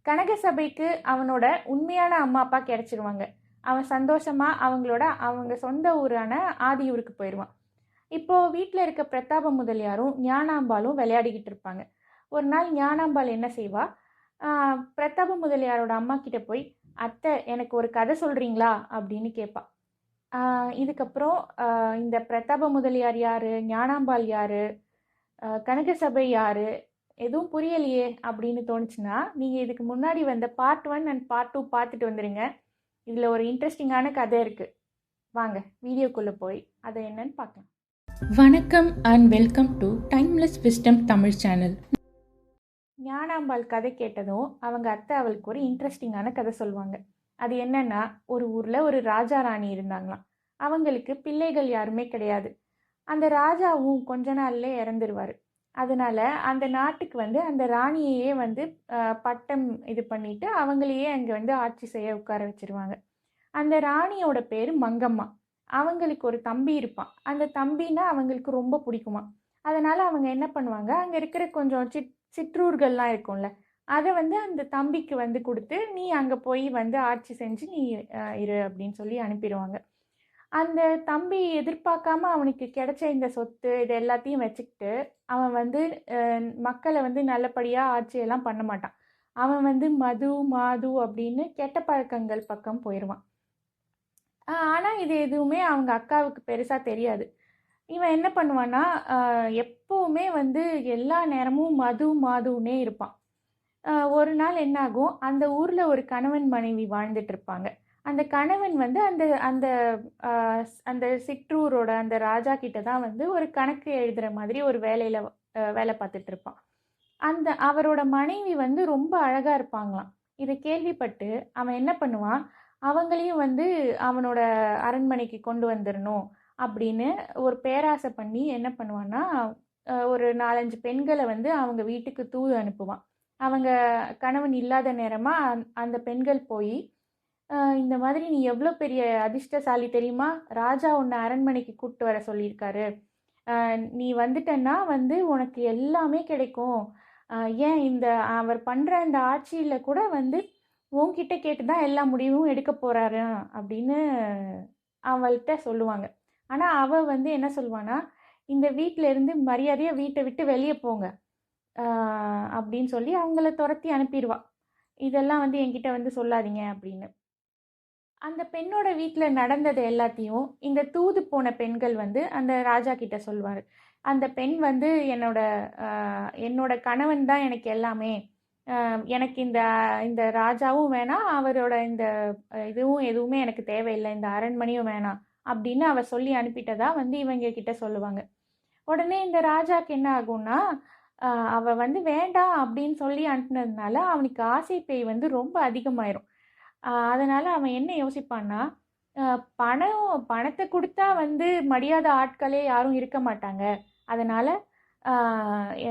கனகசபைக்கு அவனோட உண்மையான அம்மா அப்பா கிடைச்சிருவாங்க. அவன் சந்தோஷமா அவங்க சொந்த ஊரான ஆதியூருக்கு போயிடுவான். இப்போ வீட்டில் இருக்க பிரதாப முதலியாரும் ஞானாம்பாலும் விளையாடிக்கிட்டு இருப்பாங்க. ஒரு நாள் ஞானாம்பாள் என்ன செய்வா, பிரதாப முதலியாரோட அம்மா கிட்ட போய், அத்தை எனக்கு ஒரு கதை சொல்றீங்களா அப்படின்னு கேட்பா. இதுக்கப்புறம் இந்த பிரதாப முதலியார் யாரு, ஞானாம்பாள் யாரு, கனகசபை யாரு, எதுவும் புரியலையே அப்படின்னு தோணுச்சுன்னா நீங்கள் இதுக்கு முன்னாடி வந்த பார்ட் 1 அண்ட் பார்ட் 2 பார்த்துட்டு வந்துடுங்க. இதில் ஒரு இன்ட்ரெஸ்டிங்கான கதை இருக்குது. வாங்க வீடியோக்குள்ளே போய் அதை என்னன்னு பார்க்கலாம். வணக்கம் and welcome to timeless wisdom Tamil channel. Gnanambal கதை கேட்டதும் அவங்க அத்தை அவளுக்கு ஒரு இன்ட்ரெஸ்டிங்கான கதை சொல்லுவாங்க. அது என்னன்னா, ஒரு ஊரில் ஒரு ராஜா ராணி இருந்தாங்களாம். அவங்களுக்கு பிள்ளைகள் யாருமே கிடையாது. அந்த ராஜாவும் கொஞ்ச நாள்ல இறந்துருவார். அதனால அந்த நாட்டுக்கு அந்த ராணியையே பட்டம் இது பண்ணிட்டு அவங்களையே அங்கே ஆட்சி செய்ய உட்கார வச்சிருவாங்க. அந்த ராணியோட பேர் மங்கம்மா. அவங்களுக்கு ஒரு தம்பி இருப்பான். அந்த தம்பின்னா அவங்களுக்கு ரொம்ப பிடிக்குமா. அதனால அவங்க என்ன பண்ணுவாங்க, அங்கே இருக்கிற கொஞ்சம் சிற்றூர்கள்லாம் இருக்கும்ல, அதை அந்த தம்பிக்கு கொடுத்து, நீ அங்கே போய் ஆட்சி செஞ்சு நீ இரு அப்படின்னு சொல்லி அனுப்பிடுவாங்க. அந்த தம்பி எதிர்பார்க்காம அவனுக்கு கிடைச்ச இந்த சொத்து இது எல்லாத்தையும் வச்சுக்கிட்டு அவன் மக்களை நல்லபடியாக ஆட்சியெல்லாம் பண்ண மாட்டான். அவன் மது மாது அப்படின்னு கெட்ட பழக்கங்கள் பக்கம் போயிடுவான். ஆனால் இது எதுவுமே அவங்க அக்காவுக்கு பெருசாக தெரியாது. இவன் என்ன பண்ணுவான்னா, எப்போவுமே எல்லா நேரமும் மது மாதுன்னே இருப்பான். ஒரு நாள் என்னாகும், அந்த ஊரில் ஒரு கணவன் மனைவி வாழ்ந்துட்டு இருப்பாங்க. அந்த கணவன் அந்த அந்த அந்த சிற்றூரோட அந்த ராஜா கிட்ட தான் ஒரு கணக்கு எழுதுகிற மாதிரி ஒரு வேலை பார்த்துட்டு இருப்பான். அவரோட மனைவி ரொம்ப அழகாக இருப்பாங்களாம். இதை கேள்விப்பட்டு அவன் என்ன பண்ணுவான், அவங்களையும் அவனோட அரண்மனைக்கு கொண்டு வந்துடணும் அப்படின்னு ஒரு பேராசை பண்ணி என்ன பண்ணுவான்னா, ஒரு 4-5 பெண்களை அவங்க வீட்டுக்கு தூது அனுப்புவான். அவங்க கணவன் இல்லாத நேரமாக அந்த பெண்கள் போய், இந்த மாதிரி நீ எவ்வளோ பெரிய அதிர்ஷ்டசாலி தெரியுமா, ராஜா உன்னை அரண்மனைக்கு கூப்பிட்டு வர சொல்லியிருக்காரு, நீ வந்துட்டன்னா உனக்கு எல்லாமே கிடைக்கும், ஏன் அவர் பண்ணுற இந்த ஆட்சியில் கூட உன்கிட்ட கேட்டு தான் எல்லா முடிவும் எடுக்க போகிறாரு அப்படின்னு அவள்கிட்ட சொல்லுவாங்க. ஆனால் அவள் என்ன சொல்லுவானா, இந்த வீட்டில் இருந்து மரியாதையாக வீட்டை விட்டு வெளியே போங்க அப்படின்னு சொல்லி அவங்கள துரத்தி அனுப்பிடுவா. இதெல்லாம் என்கிட்ட சொல்லாதீங்க அப்படின்னு. அந்த பெண்ணோட வீட்டில் நடந்தது எல்லாத்தையும் இந்த தூது போன பெண்கள் அந்த ராஜா கிட்ட சொல்வார். அந்த பெண் என்னோட கணவன் தான் எனக்கு எல்லாமே, எனக்கு இந்த ராஜாவும் வேணாம், அவரோட இந்த இதுவும் எதுவுமே எனக்கு தேவையில்லை, இந்த அரண்மனையும் வேணாம் அப்படின்னு அவ சொல்லி அனுப்பிட்டதா இவங்க கிட்ட சொல்லுவாங்க. உடனே இந்த ராஜாக்கு என்ன ஆகும்னா, அவ வேண்டாம் அப்படின்னு சொல்லி அனுப்பினதுனால அவனுக்கு ஆசை பேய் ரொம்ப அதிகமாயிரும். அதனால அவன் என்ன யோசிப்பான்னா, பணத்தை கொடுத்தா மடியாத ஆட்களே யாரும் இருக்க மாட்டாங்க, அதனால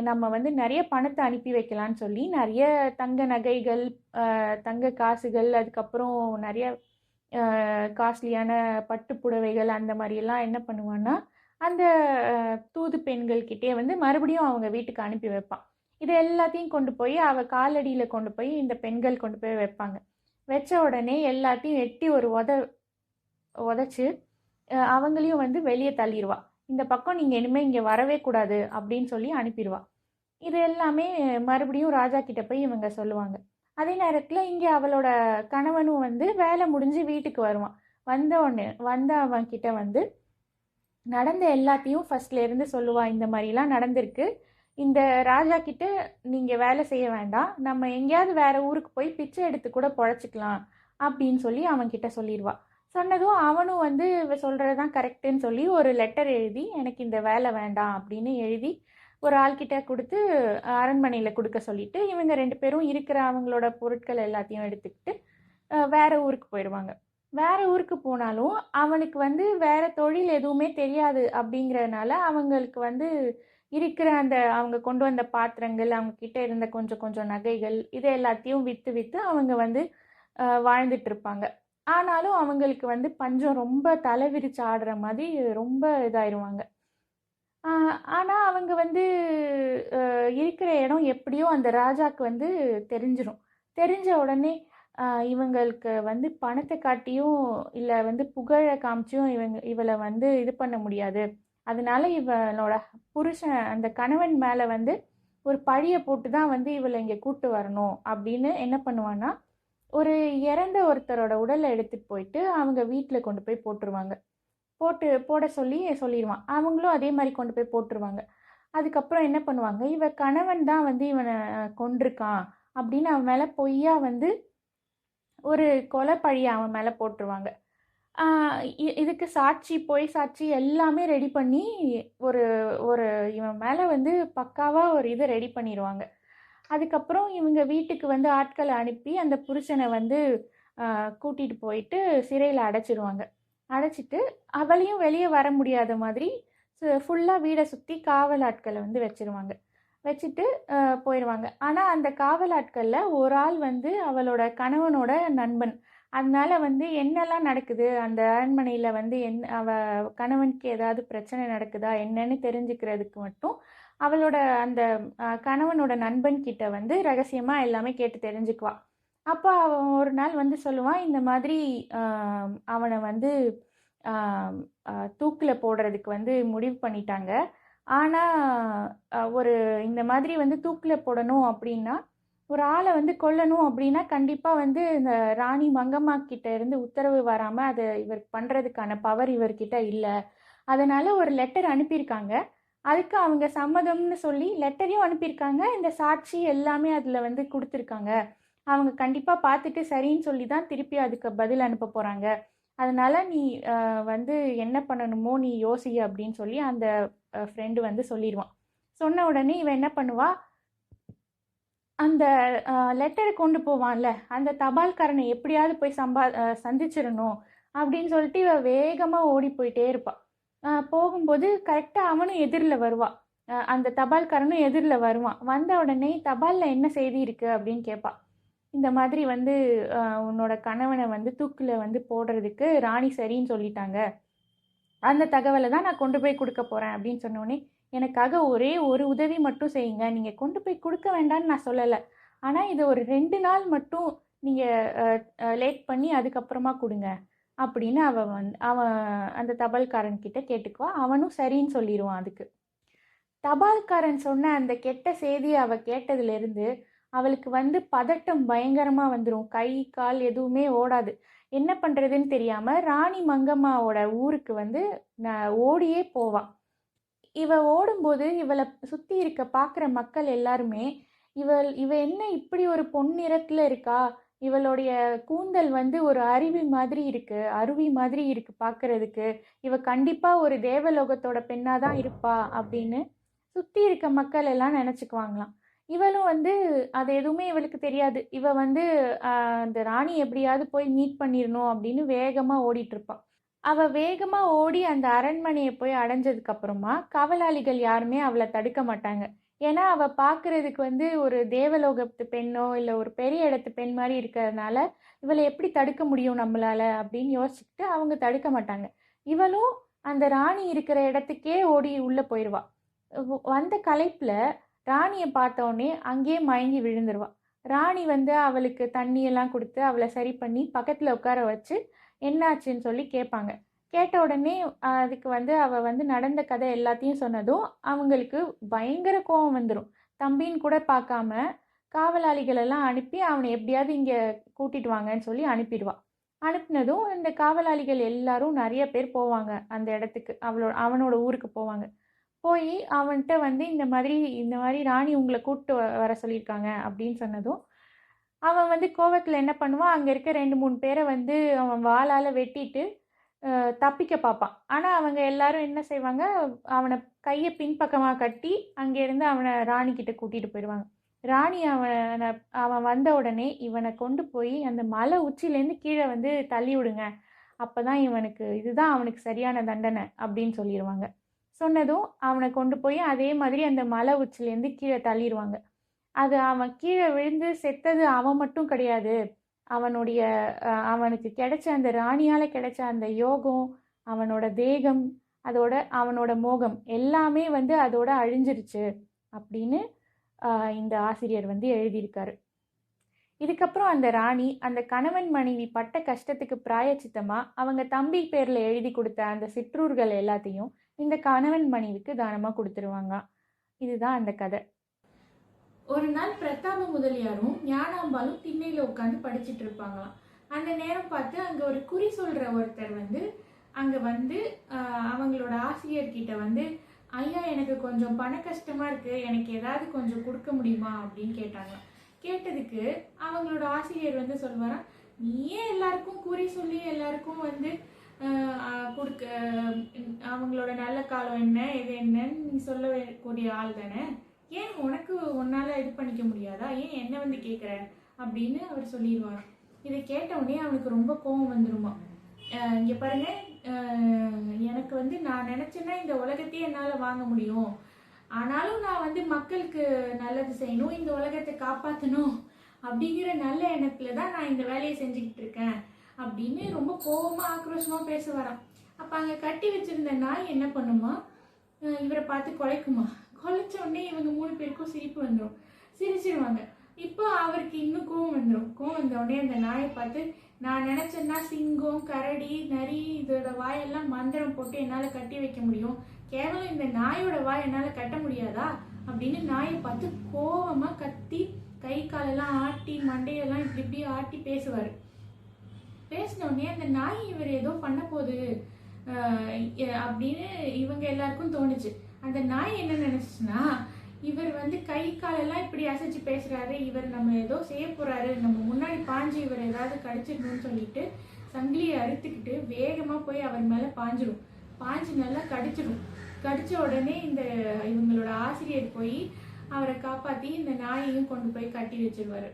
நம்ம நிறைய பணத்தை அனுப்பி வைக்கலான்னு சொல்லி நிறைய தங்க நகைகள், தங்க காசுகள், அதுக்கப்புறம் நிறைய காஸ்ட்லியான பட்டு புடவைகள் அந்த மாதிரியெல்லாம் என்ன பண்ணுவான்னா அந்த தூது பெண்கள்கிட்டே மறுபடியும் அவங்க வீட்டுக்கு அனுப்பி வைப்பான். இது எல்லாத்தையும் கொண்டு போய் அவள் காலடியில் கொண்டு போய் இந்த பெண்கள் கொண்டு போய் வைப்பாங்க. வச்ச உடனே எல்லாத்தையும் எட்டி ஒரு உதச்சி அவங்களையும் வெளியே தள்ளிடுவா. இந்த பக்கம் நீங்கள் இனிமேல் இங்கே வரவே கூடாது அப்படின்னு சொல்லி அனுப்பிடுவா. இது எல்லாமே மறுபடியும் ராஜா கிட்ட போய் இவங்க சொல்லுவாங்க. அதே நேரத்தில் இங்கே அவளோட கணவனும் வேலை முடிஞ்சு வீட்டுக்கு வருவான். அவன் கிட்ட நடந்த எல்லாத்தையும் ஃபர்ஸ்ட்லேருந்து சொல்லுவாள். இந்த மாதிரிலாம் நடந்திருக்கு, இந்த ராஜா கிட்ட நீங்கள் வேலை செய்ய வேண்டாம், நம்ம எங்கேயாவது வேறு ஊருக்கு போய் பிச்சை எடுத்து கூட பொழைச்சிக்கலாம் அப்படின்னு சொல்லி அவன்கிட்ட சொல்லிடுவா. சொன்னதும் அவனும் சொல்கிறது தான் கரெக்டுன்னு சொல்லி ஒரு லெட்டர் எழுதி, எனக்கு இந்த வேலை வேண்டாம் அப்படின்னு எழுதி ஒரு ஆள்கிட்ட கொடுத்து அரண்மனையில் கொடுக்க சொல்லிட்டு இவங்க 2 பேரும் இருக்கிற அவங்களோட பொருட்கள் எல்லாத்தையும் எடுத்துக்கிட்டு வேறு ஊருக்கு போயிடுவாங்க. வேறு ஊருக்கு போனாலும் அவனுக்கு வேறு தொழில் எதுவுமே தெரியாது அப்படிங்கிறதுனால அவங்களுக்கு இருக்கிற அவங்க கொண்டு வந்த பாத்திரங்கள், அவங்கக்கிட்ட இருந்த கொஞ்சம் கொஞ்சம் நகைகள், இது எல்லாத்தையும் விற்று அவங்க வாழ்ந்துட்டு இருப்பாங்க. ஆனாலும் அவங்களுக்கு பஞ்சம் ரொம்ப தலைவிரிச்சு ஆடுற மாதிரி ரொம்ப இதாயிருவாங்க. ஆனால் அவங்க இருக்கிற இடம் எப்படியோ அந்த ராஜாவுக்கு தெரிஞ்சிடும். தெரிஞ்ச உடனே இவங்களுக்கு வந்து பணத்தை காட்டியும் இல்லை வந்து புகழை காமிச்சும் இவளை வந்து இது பண்ண முடியாது. அதனால இவளோட புருஷன் அந்த கணவன் மேலே வந்து ஒரு பழியை போட்டு தான் வந்து இவளை இங்கே கூட்டு வரணும் அப்படின்னு என்ன பண்ணுவான்னா, ஒரு இறந்த ஒருத்தரோட உடலை எடுத்துகிட்டு போயிட்டு அவங்க வீட்டில் கொண்டு போய் போட்டுருவாங்க. போட சொல்லிடுவான். அவங்களும் அதே மாதிரி கொண்டு போய் போட்டுருவாங்க. அதுக்கப்புறம் என்ன பண்ணுவாங்க, இவ கணவன் தான் வந்து இவனை கொண்டிருக்கான் அப்படின்னு அவன் மேலே பொய்யா வந்து ஒரு கொலை பழியை அவன் மேலே போட்டுருவாங்க. இதுக்கு சாட்சி, பொய் சாட்சி எல்லாமே ரெடி பண்ணி ஒரு ஒரு இவன் மேலே வந்து பக்காவாக ஒரு இதை ரெடி பண்ணிடுவாங்க. அதுக்கப்புறம் இவங்க வீட்டுக்கு வந்து ஆட்களை அனுப்பி அந்த புருஷனை வந்து கூட்டிகிட்டு போயிட்டு சிறையில் அடைச்சிடுவாங்க. அடைச்சிட்டு அவளையும் வெளியே வர முடியாத மாதிரி ஃபுல்லாக வீடை சுற்றி காவல் ஆட்களை வந்து வச்சிருவாங்க. வச்சுட்டு போயிடுவாங்க. ஆனால் அந்த காவல் ஆட்களில் ஒரு ஆள் வந்து அவளோட கணவனோட நண்பன். அதனால வந்து என்னெல்லாம் நடக்குது அந்த அரண்மனையில் வந்து அவ கணவனுக்கு ஏதாவது பிரச்சனை நடக்குதா என்னன்னு தெரிஞ்சுக்கிறதுக்கு மட்டும் அவளோட அந்த கணவனோட நண்பன் கிட்ட வந்து ரகசியமாக எல்லாமே கேட்டு தெரிஞ்சுக்குவா. அப்போ அவன் ஒரு நாள் வந்து சொல்லுவான், இந்த மாதிரி அவனை வந்து தூக்கில் போடுறதுக்கு வந்து முடிவு பண்ணிட்டாங்க. ஆனால் ஒரு இந்த மாதிரி வந்து தூக்கில் போடணும் அப்படின்னா, ஒரு ஆளை வந்து கொல்லணும் அப்படின்னா கண்டிப்பாக வந்து இந்த ராணி மங்கம்மா கிட்ட இருந்து உத்தரவு வராமல் அதை இவர் பண்ணுறதுக்கான பவர் இவர்கிட்ட இல்லை. அதனால் ஒரு லெட்டர் அனுப்பியிருக்காங்க. அதுக்கு அவங்க சம்மதம்னு சொல்லி லெட்டரையும் அனுப்பியிருக்காங்க. இந்த சாட்சி எல்லாமே அதில் வந்து கொடுத்துருக்காங்க. அவங்க கண்டிப்பாக பார்த்துட்டு சரின்னு சொல்லி தான் திருப்பி அதுக்கு பதில் அனுப்ப போகிறாங்க. அதனால் நீ வந்து என்ன பண்ணணுமோ நீ யோசி அப்படின்னு சொல்லி அந்த ஃப்ரெண்டு வந்து சொல்லிடுவான். சொன்ன உடனே இவன் என்ன பண்ணுவா, அந்த லெட்டரை கொண்டு போவான்ல அந்த தபால்காரனை எப்படியாவது போய் சந்திச்சிடணும் அப்படின்னு சொல்லிட்டு இவ வேகமாக ஓடி போயிட்டே இருப்பாள். போகும்போது கரெக்டாக அவனும் எதிரில் வருவான். அந்த தபால்காரனும் எதிரில் வருவான். வந்த உடனே தபாலில் என்ன செய்தி இருக்குது அப்படின்னு கேட்பாள். இந்த மாதிரி வந்து உன்னோட கணவனை வந்து தூக்கில் வந்து போடுறதுக்கு ராணி சரின்னு சொல்லிட்டாங்க. அந்த தகவலை தான் நான் கொண்டு போய் கொடுக்க போகிறேன் அப்படின்னு சொன்னோடனே, எனக்காக ஒரே ஒரு உதவி மட்டும் செய்யுங்க. நீங்கள் கொண்டு போய் கொடுக்க வேண்டாம்னு நான் சொல்லலை. ஆனால் இதை ஒரு 2 நாள் மட்டும் நீங்கள் லேட் பண்ணி அதுக்கப்புறமா கொடுங்க அப்படின்னு அவன் அந்த தபால்காரன்கிட்ட கேட்டுக்குவா. அவனும் சரின்னு சொல்லிடுவான். அதுக்கு தபால்காரன் சொன்ன அந்த கெட்ட செய்தியை அவள் கேட்டதுலேருந்து அவளுக்கு வந்து பதட்டம் பயங்கரமாக வந்துடும். கை கால் எதுவுமே ஓடாது. என்ன பண்ணுறதுன்னு தெரியாமல் ராணி மங்கம்மாவோட ஊருக்கு வந்து ஓடியே போவாள். இவ ஓடும்போது இவளை சுற்றி இருக்க பார்க்குற மக்கள் எல்லாருமே இவ என்ன இப்படி ஒரு பொன்னிறத்தில் இருக்கா, இவளுடைய கூந்தல் வந்து ஒரு அருவி மாதிரி இருக்கு பார்க்கறதுக்கு, இவ கண்டிப்பாக ஒரு தேவலோகத்தோட பெண்ணாக தான் இருப்பா அப்படின்னு சுற்றி இருக்க மக்கள் எல்லாம் நினச்சிக்குவாங்களாம். இவளும் வந்து அது எதுவுமே இவளுக்கு தெரியாது. இவ வந்து அந்த ராணி எப்படியாவது போய் மீட் பண்ணிடணும் அப்படின்னு வேகமாக ஓடிட்டுருப்பாள். அவள் வேகமாக ஓடி அந்த அரண்மனையை போய் அடைஞ்சதுக்கப்புறமா காவலாளிகள் யாருமே அவளை தடுக்க மாட்டாங்க. ஏன்னா அவள் பார்க்குறதுக்கு வந்து ஒரு தேவலோகத்து பெண்ணோ இல்லை ஒரு பெரிய இடத்து பெண் மாதிரி இருக்கிறதுனால இவளை எப்படி தடுக்க முடியும் நம்மளால் அப்படின்னு யோசிச்சுக்கிட்டு அவங்க தடுக்க மாட்டாங்க. இவளும் அந்த ராணி இருக்கிற இடத்துக்கே ஓடி உள்ளே போயிடுவாள். வந்த களைப்பில் ராணியை பார்த்தோன்னே அங்கேயே மயங்கி விழுந்துருவாள். ராணி வந்து அவளுக்கு தண்ணியெல்லாம் கொடுத்து அவளை சரி பண்ணி பக்கத்தில் உட்கார வச்சு என்னாச்சுன்னு சொல்லி கேட்பாங்க. கேட்ட உடனே அதுக்கு வந்து அவள் வந்து நடந்த கதை எல்லாத்தையும் சொன்னதும் அவங்களுக்கு பயங்கர கோபம் வந்துடும். தம்பின்னு கூட பார்க்காம காவலாளிகளெல்லாம் அனுப்பி அவனை எப்படியாவது இங்கே கூட்டிட்டு வாங்கன்னு சொல்லி அனுப்பிடுவாள். அனுப்பினதும் இந்த காவலாளிகள் எல்லாரும் நிறைய பேர் போவாங்க அந்த இடத்துக்கு, அவனோட ஊருக்கு போவாங்க. போய் அவன்கிட்ட வந்து இந்த மாதிரி ராணி உங்களை கூப்பிட்டு வர சொல்லியிருக்காங்க அப்படின்னு சொன்னதும் அவன் வந்து கோவத்தில் என்ன பண்ணுவான், அங்கே இருக்க 2-3 பேரை வந்து அவன் வாளால் வெட்டிட்டு தப்பிக்க பார்ப்பான். ஆனால் அவங்க எல்லாரும் என்ன செய்வாங்க, அவனை கையை பின்பக்கமாக கட்டி அங்கேருந்து அவனை ராணிக்கிட்ட கூட்டிகிட்டு போயிடுவாங்க. ராணி அவன் வந்த உடனே இவனை கொண்டு போய் அந்த மலை உச்சிலேருந்து கீழே வந்து தள்ளி விடுங்க, அப்போ தான் இதுதான் அவனுக்கு சரியான தண்டனை அப்படின்னு சொல்லிடுவாங்க. சொன்னதும் அவனை கொண்டு போய் அதே மாதிரி அந்த மலை உச்சிலேருந்து கீழே தள்ளிடுவாங்க. அது அவன் கீழே விழுந்து செத்தது அவன் மட்டும் கிடையாது, அவனுக்கு கிடைச்ச அந்த ராணியால் கிடைச்ச அந்த யோகம், அவனோட தேகம், அவனோட மோகம் எல்லாமே வந்து அதோட அழிஞ்சிருச்சு அப்படின்னு இந்த ஆசிரியர் வந்து எழுதியிருக்காரு. இதுக்கப்புறம் அந்த ராணி அந்த கணவன் மனைவி பட்ட கஷ்டத்துக்கு பிராயச்சித்தமாக அவங்க தம்பி பேரில் எழுதி கொடுத்த அந்த சிற்றூர்கள் எல்லாத்தையும் இந்த கணவன் மனைவிக்கு தானமாக கொடுத்துருவாங்க. இதுதான் அந்த கதை. ஒரு நாள் பிரதாப முதலியாரும் ஞானாம்பாலும் திண்ணையில் உட்காந்து படிச்சுட்டு இருப்பாங்களாம். அந்த நேரம் பார்த்து அங்கே ஒரு குறி சொல்கிற ஒருத்தர் வந்து அங்கே வந்து அவங்களோட ஆசிரியர்கிட்ட வந்து, ஐயா எனக்கு கொஞ்சம் பண கஷ்டமாக இருக்குது, எனக்கு ஏதாவது கொஞ்சம் கொடுக்க முடியுமா அப்படின்னு கேட்டாங்களாம். கேட்டதுக்கு அவங்களோட ஆசிரியர் வந்து சொல்வாராம், நீயே எல்லாருக்கும் குறி சொல்லி எல்லாருக்கும் வந்து கொடுக்க அவங்களோட நல்ல காலம் என்ன இது என்னன்னு நீ சொல்லக்கூடிய ஆள் தானே, ஏன் உனக்கு உன்னால் இது பண்ணிக்க முடியாதா, ஏன் என்ன வந்து கேட்குற அப்படின்னு அவர் சொல்லிடுவார். இதை கேட்ட உடனே அவனுக்கு ரொம்ப கோபம் வந்துருமா. இங்கே பாருங்க, எனக்கு வந்து நான் நினச்சேன்னா இந்த உலகத்தையே என்னால் வாங்க முடியும், ஆனாலும் நான் வந்து மக்களுக்கு நல்லது செய்யணும், இந்த உலகத்தை காப்பாற்றணும் அப்படிங்கிற நல்ல எண்ணத்துல தான் நான் இந்த வேலையை செஞ்சுக்கிட்டு இருக்கேன் அப்படின்னு ரொம்ப கோபமாக ஆக்ரோஷமாக பேச வரான். அப்போ அங்கே கட்டி வச்சிருந்த நாய் என்ன பண்ணுமா, இவரை பார்த்து குலைக்குமா. குலைச்ச உடனே இவங்க 3 பேருக்கும் சிரிப்பு வந்துடும், சிரிச்சிருவாங்க. இப்போ அவருக்கு இன்னும் கோவம் வந்துடும். கோவம் வந்த உடனே அந்த நாயை பார்த்து, நான் நினச்சேன்னா சிங்கம் கரடி நரி இதோட வாயெல்லாம் மந்திரம் போட்டு என்னால் கட்டி வைக்க முடியும், கேவலம் இந்த நாயோட வாய் என்னால் கட்ட முடியாதா அப்படின்னு நாயை பார்த்து கோவமாக கத்தி கை காலெல்லாம் ஆட்டி மண்டையெல்லாம் இப்படி இப்படி ஆட்டி பேசுவார். பேசினோடனே அந்த நாய் இவர் ஏதோ பண்ண போகுது அப்படின்னு இவங்க எல்லாருக்கும் தோணுச்சு. அந்த நாய் என்ன நினைச்சுன்னா, இவர் வந்து கை காலெல்லாம் இப்படி அசைச்சு பேசுறாரு, இவர் நம்ம ஏதோ செய்ய போறாரு, நம்ம முன்னாடி பாஞ்சு இவர் ஏதாவது கடிச்சிடணும்னு சொல்லிட்டு சங்கிலியை அறுத்துக்கிட்டு வேகமா போய் அவர் மேல பாஞ்சிடும். பாஞ்சு நல்லா கடிச்சிடும். கடிச்ச உடனே இந்த இவங்களோட ஆசிரியர் போய் அவரை காப்பாத்தி இந்த நாயையும் கொண்டு போய் கட்டி வச்சிருவாரு.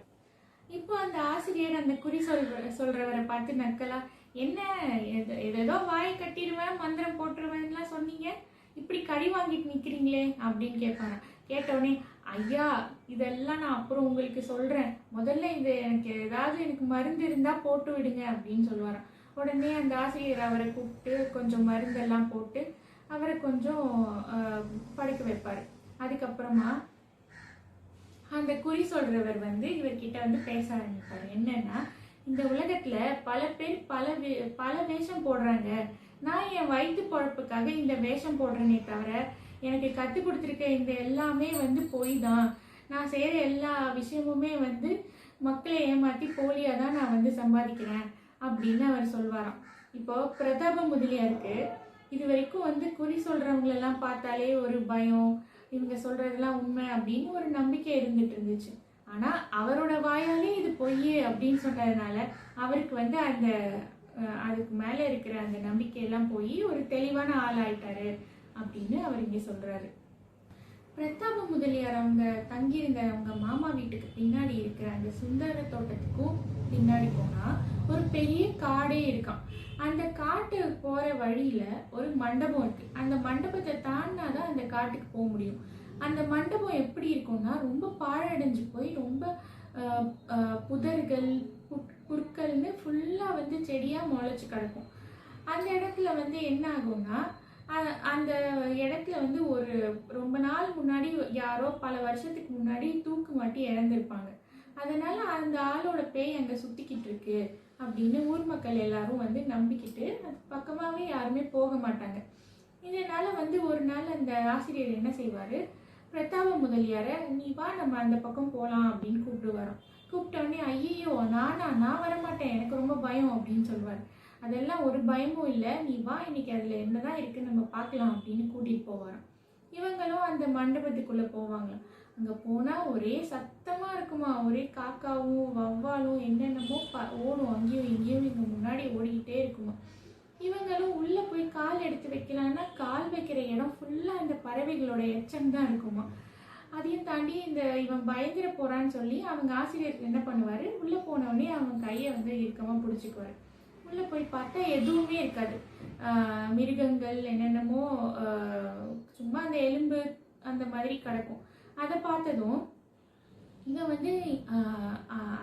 இப்போ அந்த ஆசிரியர் அந்த குறி சொல்றவரை பார்த்து நக்கலா, என்ன ஏதோ வாயை கட்டிடுவேன் மந்திரம் போட்டுருவேன்லாம் சொன்னீங்க, இப்படி கடி வாங்கிட்டு நிற்கிறீங்களே அப்படின்னு கேட்பாங்க. கேட்டவுடனே, ஐயா இதெல்லாம் நான் அப்புறம் உங்களுக்கு சொல்கிறேன், முதல்ல இது எனக்கு மருந்து இருந்தால் போட்டு விடுங்க அப்படின்னு சொல்லுவாராம். உடனே அந்த ஆசிரியர் அவரை கூப்பிட்டு கொஞ்சம் மருந்தெல்லாம் போட்டு அவரை கொஞ்சம் படுக்க வைப்பார். அதுக்கப்புறமா அந்த குறி சொல்கிறவர் வந்து இவர்கிட்ட வந்து பேச ஆரம்பிப்பார். என்னன்னா, இந்த உலகத்தில் பல பேர் பல வேஷம் போடுறாங்க, நான் என் வயிற்று பொழப்புக்காக இந்த வேஷம் போடுறேனே தவிர எனக்கு கற்றுக் கொடுத்துருக்க இந்த எல்லாமே வந்து பொய் தான், நான் செய்கிற எல்லா விஷயமுமே வந்து மக்களை ஏமாற்றி போலியாக தான் நான் வந்து சம்பாதிக்கிறேன் அப்படின்னு அவர் சொல்வாராம். இப்போ பிரதாப முதலியாருக்கு இது வரைக்கும் வந்து குறி சொல்கிறவங்களெல்லாம் பார்த்தாலே ஒரு பயம், இவங்க சொல்கிறதெல்லாம் உண்மை அப்படின்னு ஒரு நம்பிக்கை இருந்துட்டு இருந்துச்சு. ஆனால் அவரோட வாயாலே இது பொய் அப்படின்னு சொன்னதுனால அவருக்கு வந்து அந்த அதுக்கு மேலே இருக்கிற அந்த நம்பிக்கையெல்லாம் போய் ஒரு தெளிவான ஆள் ஆயிட்டாரு அப்படின்னு அவர் இங்கே சொல்கிறாரு. பிரதாப முதலியார் அவங்க தங்கியிருந்த அவங்க மாமா வீட்டுக்கு பின்னாடி இருக்கிற அந்த சுந்தர தோட்டத்துக்கும் பின்னாடி போனால் ஒரு பெரிய காடே இருக்கான். அந்த காட்டு போகிற வழியில் ஒரு மண்டபம் இருக்குது. அந்த மண்டபத்தை தாண்டினாதான் அந்த காட்டுக்கு போக முடியும். அந்த மண்டபம் எப்படி இருக்கும்னா, ரொம்ப பாழடைஞ்சு போய் ரொம்ப புதர்கள் புற்கள்னு ஃபுல்லாக வந்து செடியாக முளைச்சி கிடக்கும். அந்த இடத்துல வந்து என்ன ஆகும்னா, அந்த இடத்துல வந்து ஒரு ரொம்ப நாள் முன்னாடி யாரோ பல வருஷத்துக்கு முன்னாடி தூக்கு மாட்டி இறந்துருப்பாங்க. அதனால அந்த ஆளோட பேய் அங்கே சுற்றிக்கிட்டு இருக்கு அப்படின்னு ஊர் மக்கள் எல்லாரும் வந்து நம்பிக்கிட்டு அது பக்கமாகவே யாருமே போக மாட்டாங்க. இதனால வந்து ஒரு நாள் அந்த ஆசிரியர் என்ன செய்வார், பிரதாப முதலியாரை, நீ வா நம்ம அந்த பக்கம் போகலாம் அப்படின்னு கூப்பிட்டு வரோம். கூப்பிட்டோடனே, ஐயோ நான் வரமாட்டேன், எனக்கு ரொம்ப பயம் அப்படின்னு சொல்லுவார். அதெல்லாம் ஒரு பயமும் இல்லை, நீ வா, இன்னைக்கு அதில் என்னதான் இருக்குன்னு நம்ம பார்க்கலாம் அப்படின்னு கூட்டிகிட்டு போவாராம். இவங்களும் அந்த மண்டபத்துக்குள்ளே போவாங்க. அங்கே போனால் ஒரே சத்தமாக இருக்குமா, ஒரே காக்காவும் வவ்வாலும் என்னென்னமோ ஓடும், அங்கேயும் இங்கேயும் இங்கே முன்னாடி ஓடிக்கிட்டே இருக்குமா. இவங்களும் உள்ளே போய் கால் எடுத்து வைக்கலான்னா கால் வைக்கிற இடம் ஃபுல்லாக அந்த பறவைகளோட எச்சம் தான் இருக்குமா. அதையும் தாண்டி இவன் பயந்துட போகிறான்னு சொல்லி அவங்க ஆசிரியர் என்ன பண்ணுவார், உள்ளே போனோடனே அவன் கையை வந்து இறுக்கமாக பிடிச்சிக்குவார். உள்ளே போய் பார்த்தா எதுவுமே இருக்காது. மிருகங்கள் என்னென்னமோ சும்மா அந்த எலும்பு அந்த மாதிரி கிடக்கும். அதை பார்த்ததும் இவன் வந்து,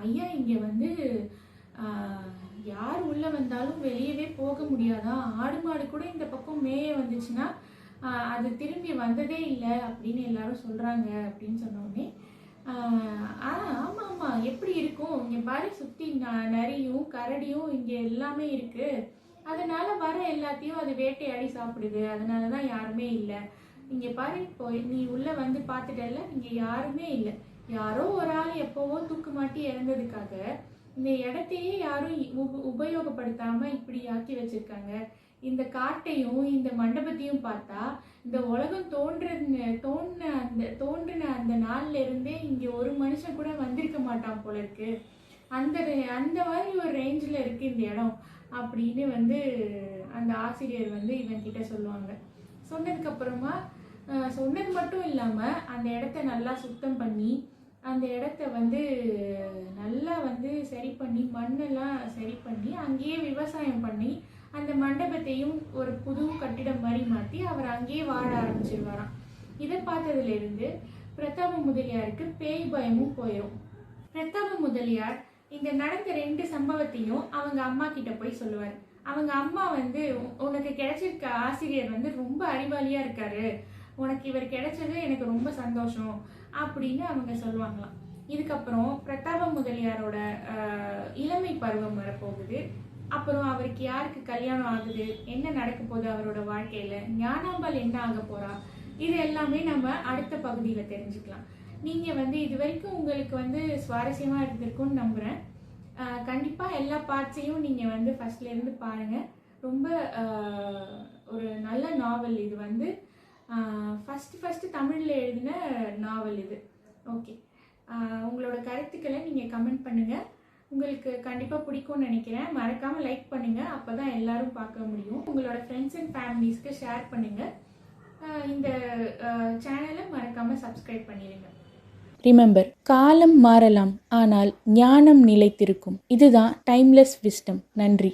ஐயா இங்கே வந்து யார் உள்ளே வந்தாலும் வெளியவே போக முடியாதா, ஆடு மாடு கூட இந்த பக்கம் மேய வந்துச்சுன்னா அது திரும்பி வந்ததே இல்லை அப்படின்னு எல்லாரும் சொல்கிறாங்க அப்படின்னு சொன்னோடனே ஆமாம் ஆமாம், எப்படி இருக்கும் இங்கே பாரு, சுற்றி நரியும் கரடியும் இங்கே எல்லாமே இருக்குது. அதனால வர எல்லாத்தையும் அது வேட்டையாடி சாப்பிடுது. அதனால தான் யாருமே இல்லை. இங்கே பாரு, இப்போ நீ உள்ளே வந்து பார்த்துட்டல, இங்கே யாருமே இல்லை. யாரோ ஒரு ஆள் எப்போவோ தூக்கு மாட்டி இறந்ததுக்காக இந்த இடத்தையே யாரும் உபயோகப்படுத்தாமல் இப்படி ஆக்கி வச்சிருக்காங்க. இந்த காட்டையும் இந்த மண்டபத்தையும் பார்த்தா இந்த உலகம் தோன்றின அந்த நாள்ல இருந்தே இங்கே ஒரு மனுஷன் கூட வந்திருக்க மாட்டான் போல இருக்கு. அந்த அந்த மாதிரி ஒரு ரேஞ்சில் இருக்கு இந்த இடம் அப்படின்னு வந்து அந்த ஆசிரியர் வந்து இவன் கிட்ட சொல்லுவாங்க. சொன்னதுக்கு அப்புறமா சொன்னது மட்டும் இல்லாமல் அந்த இடத்த நல்லா சுத்தம் பண்ணி அந்த இடத்த வந்து நல்லா வந்து சரி பண்ணி மண்ணெல்லாம் சரி பண்ணி அங்கேயே விவசாயம் பண்ணி அந்த மண்டபத்தையும் ஒரு புது கட்டிடம் மாதிரி மாற்றி அவர் அங்கேயே வாழ ஆரம்பிச்சிருவாராம். இதை பார்த்ததுலேருந்து பிரதாப முதலியாருக்கு பேய் பயமும் போயிடும். பிரதாப முதலியார் இந்த நடந்த 2 சம்பவத்தையும் அவங்க அம்மா கிட்ட போய் சொல்லுவார். அவங்க அம்மா வந்து, உனக்கு கிடைச்சிருக்க ஆசிரியர் வந்து ரொம்ப அறிவாளியாக இருக்காரு, உனக்கு இவர் கிடைச்சது எனக்கு ரொம்ப சந்தோஷம் அப்படின்னு அவங்க சொல்லுவாங்களாம். இதுக்கப்புறம் பிரதாப முதலியாரோட இளமை பருவம் வரப்போகுது. அப்புறம் அவருக்கு யாருக்கு கல்யாணம் ஆகுது, என்ன நடக்க போகுது அவரோட வாழ்க்கையில, ஞானாம்பாள் என்ன ஆக போறா, இது எல்லாமே நம்ம அடுத்த பகுதியில் தெரிஞ்சுக்கலாம். நீங்கள் வந்து இது வரைக்கும் உங்களுக்கு வந்து சுவாரஸ்யமாக இருந்திருக்கும்னு நம்புகிறேன். கண்டிப்பாக எல்லா பார்ட்ஸையும் நீங்கள் வந்து ஃபஸ்ட்லேருந்து பாருங்கள். ரொம்ப ஒரு நல்ல நாவல் இது வந்து. ஃபஸ்ட்டு தமிழில் எழுதின நாவல் இது. ஓகே, உங்களோட கருத்துக்களை நீங்கள் கமெண்ட் பண்ணுங்கள். உங்களுக்கு கண்டிப்பாக பிடிக்கும்னு நினைக்கிறேன். மறக்காமல் லைக் பண்ணுங்கள், அப்போ தான் எல்லோரும் பார்க்க முடியும். உங்களோட ஃப்ரெண்ட்ஸ் அண்ட் ஃபேமிலிஸ்க்கு ஷேர் பண்ணுங்கள். இந்த சேனலை மறக்காமல் சப்ஸ்கிரைப் பண்ணிடுங்க. ரிமெம்பர், காலம் மாறலாம் ஆனால் ஞானம் நிலைத்திருக்கும். இதுதான் டைம்லெஸ் விஸ்டம். நன்றி.